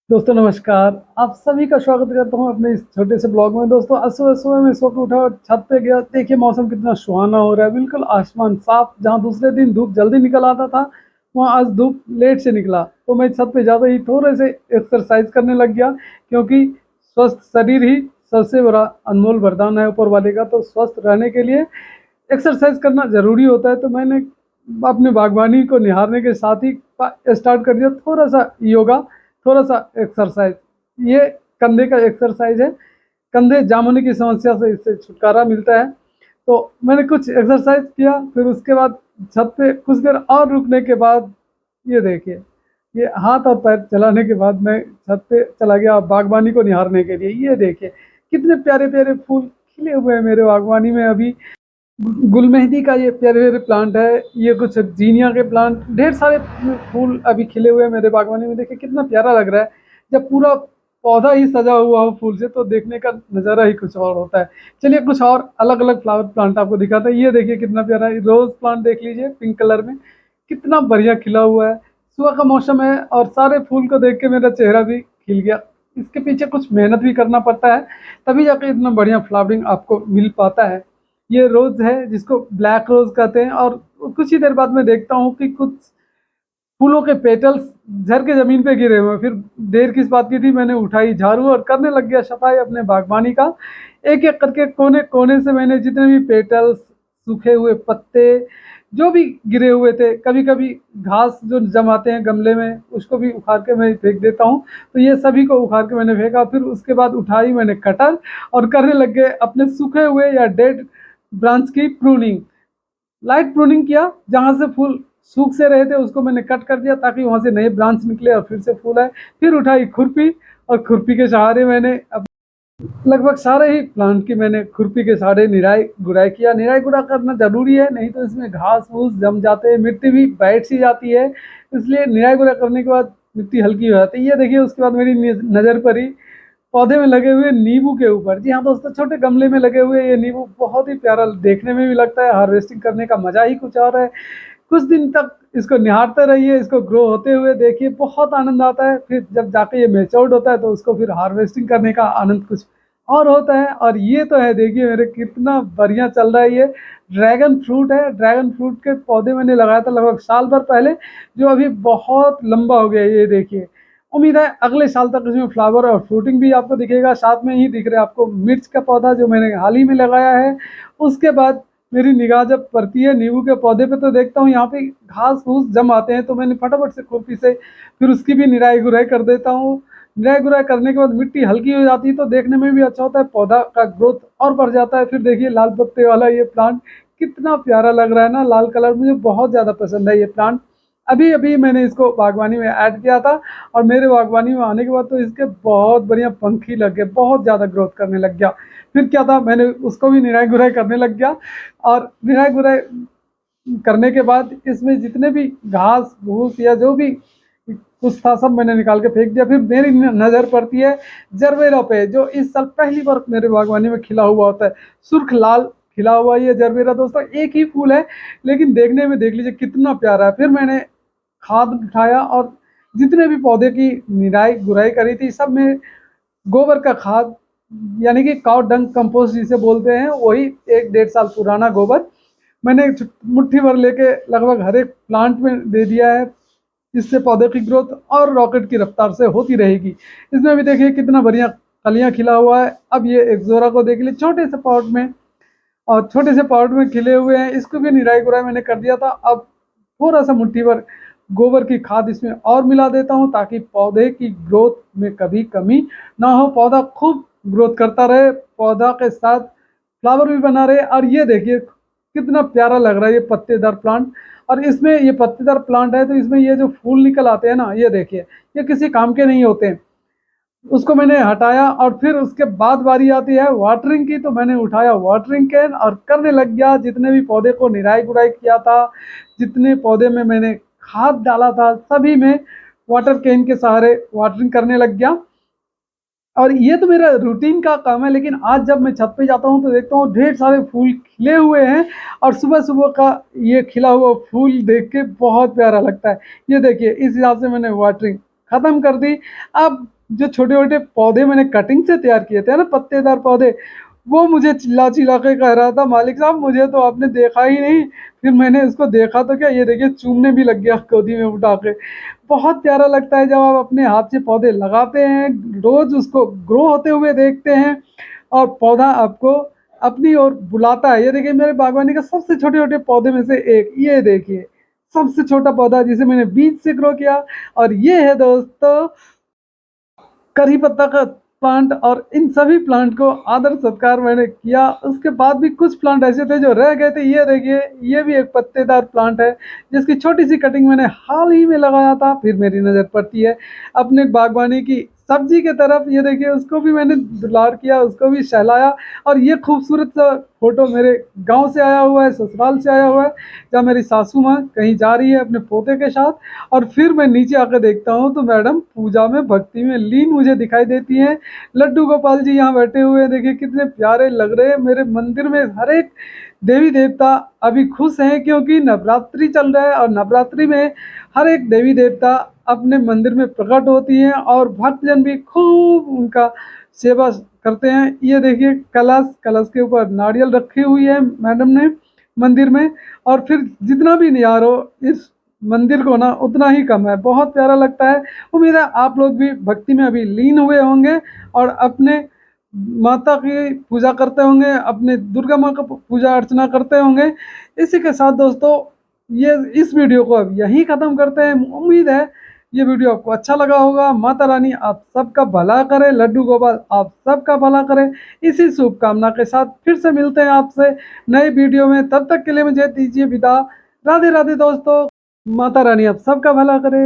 दोस्तों नमस्कार, आप सभी का स्वागत करता हूँ अपने इस छोटे से ब्लॉग में। दोस्तों आज सुबह-सुबह मैं सो के उठा और छत पे गया, देखिए मौसम कितना सुहाना हो रहा है, बिल्कुल आसमान साफ। जहाँ दूसरे दिन धूप जल्दी निकल आता था, वहाँ आज धूप लेट से निकला। तो मैं छत पे जाते ही थोड़े से एक्सरसाइज करने लग गया, क्योंकि स्वस्थ शरीर ही सबसे बड़ा अनमोल वरदान है ऊपर वाले का। तो स्वस्थ रहने के लिए एक्सरसाइज करना ज़रूरी होता है। तो मैंने अपने बागवानी को निहारने के साथ ही स्टार्ट कर दिया थोड़ा-सा योगा, थोड़ा-सा एक्सरसाइज। ये कंधे का एक्सरसाइज है, कंधे जाम होने की समस्या से इससे छुटकारा मिलता है। तो मैंने कुछ एक्सरसाइज किया, फिर उसके बाद छत पे कुछ देर और रुकने के बाद ये देखिए, ये हाथ और पैर चलाने के बाद मैं छत पे चला गया बागवानी को निहारने के लिए। ये देखिए, कितने प्यारे-प्यारे फूल खिले हुए हैं मेरे बागवानी में अभी। गुल मेहंदी का ये प्यारे-प्यारे प्लांट है, ये कुछ जीनिया के प्लांट, ढेर सारे फूल अभी खिले हुए हैं मेरे बागवानी में। देखिए कितना प्यारा लग रहा है। जब पूरा पौधा ही सजा हुआ हो फूल से तो देखने का नज़ारा ही कुछ और होता है। चलिए कुछ और अलग-अलग फ्लावर प्लांट आपको दिखाते हैं। ये देखिए कितना प्यारा है, रोज़ प्लांट देख लीजिए पिंक कलर में, कितना बढ़िया खिला हुआ है। सुबह का मौसम है और सारे फूल को देख के मेरा चेहरा भी खिल गया। इसके पीछे कुछ मेहनत भी करना पड़ता है, तभी जाके इतना बढ़िया फ्लावरिंग आपको मिल पाता है। ये रोज़ है जिसको ब्लैक रोज़ कहते हैं, और कुछ ही देर बाद मैं देखता हूँ कि कुछ फूलों के पेटल्स झड़ के ज़मीन पे गिरे हुए हैं। फिर देर किस बात की थी, मैंने उठाई झाड़ू और करने लग गया सफाई अपने बागवानी का। एक-एक करके कोने-कोने से मैंने जितने भी पेटल्स, सूखे हुए पत्ते, जो भी गिरे हुए थे, कभी-कभी घास जो जम आते हैं गमले में, उसको भी उखाड़ के मैं फेंक देता हूँ। तो ये सभी को उखाड़ के मैंने फेंका, फिर उसके बाद उठाई मैंने कटर और करने लग गए अपने सूखे हुए या डेड ब्रांच की प्रूनिंग। लाइट प्रूनिंग किया, जहाँ से फूल सूख से रहे थे उसको मैंने कट कर दिया ताकि वहाँ से नए ब्रांच निकले और फिर से फूल आए। फिर उठाई खुरपी और खुरपी के सहारे मैंने अब लगभग सारे ही प्लांट की मैंने खुरपी के सहारे निराई-गुड़ाई किया। निराई-गुड़ा करना ज़रूरी है, नहीं तो इसमें घास-फूस जम जाते हैं, मिट्टी भी बैठ सी जाती है, इसलिए निराई-गुड़ा करने के बाद मिट्टी हल्की हो जाती है। ये देखिए उसके बाद मेरी नज़र पड़ी पौधे में लगे हुए नींबू के ऊपर। जी हाँ दोस्तों, छोटे गमले में लगे हुए ये नींबू बहुत ही प्यारा देखने में भी लगता है, हार्वेस्टिंग करने का मज़ा ही कुछ और है। कुछ दिन तक इसको निहारते रहिए, इसको ग्रो होते हुए देखिए, बहुत आनंद आता है। फिर जब जाके ये मैच्योर्ड होता है तो उसको फिर हार्वेस्टिंग करने का आनंद कुछ और होता है। और ये तो है, देखिए मेरे कितना बढ़िया चल रहा है ये। ड्रैगन फ्रूट है, ड्रैगन फ्रूट के पौधे मैंने लगाया था लगभग साल भर पहले, जो अभी बहुत लंबा हो गया है, ये देखिए। उम्मीद है अगले साल तक इसमें फ्लावर और फ्रूटिंग भी आपको दिखेगा। साथ में ही दिख रहा है आपको मिर्च का पौधा जो मैंने हाल ही में लगाया है। उसके बाद मेरी निगाह जब पड़ती है नींबू के पौधे पे तो देखता हूँ यहाँ पे घास-फूस जम आते हैं, तो मैंने फटाफट से खुरपी से फिर उसकी भी निराई-गुड़ाई कर देता हूँ। निराई-गुड़ाई करने के बाद मिट्टी हल्की हो जाती है तो देखने में भी अच्छा होता है, पौधा का ग्रोथ और बढ़ जाता है। फिर देखिए लाल पत्ते वाला ये प्लांट कितना प्यारा लग रहा है ना, लाल कलर मुझे बहुत ज़्यादा पसंद है ये प्लांट। अभी-अभी मैंने इसको बागवानी में ऐड किया था और मेरे बागवानी में आने के बाद तो इसके बहुत बढ़िया पंख ही लग गए, बहुत ज़्यादा ग्रोथ करने लग गया। फिर क्या था, मैंने उसको भी निराई-गुड़ाई करने लग गया और निराई-गुड़ाई करने के बाद इसमें जितने भी घास-फूस या जो भी कुछ था सब मैंने निकाल के फेंक दिया। फिर मेरी नज़र पड़ती है जरबेरा पे, जो इस साल पहली बार मेरे बागवानी में खिला हुआ होता है। सुर्ख लाल खिला हुआ ये जरबेरा दोस्तों, एक ही फूल है लेकिन देखने में देख लीजिए कितना प्यारा है। फिर मैंने खाद उठाया और जितने भी पौधे की निराई-गुड़ाई करी थी सब में गोबर का खाद, यानी कि काऊ डंग कंपोस्ट जिसे बोलते हैं, वही 1 डेढ़ साल पुराना गोबर मैंने मुट्ठी भर लेके लगभग हर एक प्लांट में दे दिया है। इससे पौधे की ग्रोथ और रॉकेट की रफ्तार से होती रहेगी। इसमें भी देखिए कितना बढ़िया कलियाँ खिला हुआ है। अब ये एक्ज़ोरा को देख लीजिए छोटे से पॉट में, और छोटे से पॉट में खिले हुए हैं, इसको भी निराई-गुड़ाई मैंने कर दिया था। अब थोड़ा-सा मुट्ठी भर गोबर की खाद इसमें और मिला देता हूँ ताकि पौधे की ग्रोथ में कभी कमी ना हो, पौधा खूब ग्रोथ करता रहे, पौधा के साथ फ्लावर भी बना रहे। और ये देखिए कितना प्यारा लग रहा है ये पत्तेदार प्लांट। और इसमें ये पत्तेदार प्लांट है तो इसमें ये जो फूल निकल आते हैं ना, ये देखिए, ये किसी काम के नहीं होते हैं। उसको मैंने हटाया और फिर उसके बाद बारी आती है वाटरिंग की, तो मैंने उठाया वाटरिंग कैन और करने लग गया। जितने भी पौधे को निराई-गुड़ाई किया था, जितने पौधे में मैंने खाद डाला था, सभी में वाटर कैन के सहारे वाटरिंग करने लग गया। और ये तो मेरा रूटीन का काम है, लेकिन आज जब मैं छत पे जाता हूँ तो देखता हूँ ढेर सारे फूल खिले हुए हैं और सुबह-सुबह का ये खिला हुआ फूल देख के बहुत प्यारा लगता है। ये देखिए इस हिसाब से मैंने वाटरिंग ख़त्म कर दी। अब जो छोटे-छोटे पौधे मैंने कटिंग से तैयार किए थे ना पत्तेदार पौधे, वो मुझे चिल्ला-चिल्ला के कह रहा था, मालिक साहब मुझे तो आपने देखा ही नहीं। फिर मैंने उसको देखा तो क्या, ये देखिए चूमने भी लग गया गोदी में उठा के। बहुत प्यारा लगता है जब आप अपने हाथ से पौधे लगाते हैं, रोज़ उसको ग्रो होते हुए देखते हैं और पौधा आपको अपनी ओर बुलाता है। ये देखिए मेरे बागवानी का सबसे छोटे-छोटे पौधे में से एक, ये देखिए, सबसे छोटा पौधा जिसे मैंने बीज से ग्रो किया। और ये है दोस्तों करी पत्ता का प्लांट। और इन सभी प्लांट को आदर सत्कार मैंने किया। उसके बाद भी कुछ प्लांट ऐसे थे जो रह गए थे। ये देखिए, ये भी एक पत्तेदार प्लांट है जिसकी छोटी-सी कटिंग मैंने हाल ही में लगाया था। फिर मेरी नज़र पड़ती है अपने बागवानी की सब्जी की तरफ। ये देखिए, उसको भी मैंने दुलार किया, उसको भी सहलाया। और ये खूबसूरत सा फ़ोटो मेरे गाँव से आया हुआ है, ससुराल से आया हुआ है, जहाँ मेरी सासू माँ कहीं जा रही है अपने पोते के साथ। और फिर मैं नीचे आकर देखता हूँ तो मैडम पूजा में, भक्ति में लीन मुझे दिखाई देती हैं। लड्डू गोपाल जी यहाँ बैठे हुए हैं, देखिए कितने प्यारे लग रहे हैं। मेरे मंदिर में हर एक देवी देवता अभी खुश हैं क्योंकि नवरात्रि चल रहा है और नवरात्रि में हर एक देवी देवता अपने मंदिर में प्रकट होती हैं और भक्तजन भी खूब उनका सेवा करते हैं। ये देखिए कलश, कलश के ऊपर नारियल रखी हुई है मैडम ने मंदिर में। और फिर जितना भी निहारो इस मंदिर को ना उतना ही कम है, बहुत प्यारा लगता है। उम्मीद है आप लोग भी भक्ति में अभी लीन हुए होंगे और अपने माता की पूजा करते होंगे, अपने दुर्गा माँ का पूजा अर्चना करते होंगे। इसी के साथ दोस्तों ये इस वीडियो को अब यहीं ख़त्म करते हैं। उम्मीद है ये वीडियो आपको अच्छा लगा होगा। माता रानी आप सबका भला करे, लड्डू गोपाल आप सबका भला करे। इसी शुभकामना के साथ फिर से मिलते हैं आपसे नए वीडियो में। तब तक के लिए मुझे दीजिए विदा। राधे राधे दोस्तों। माता रानी आप सबका भला करे।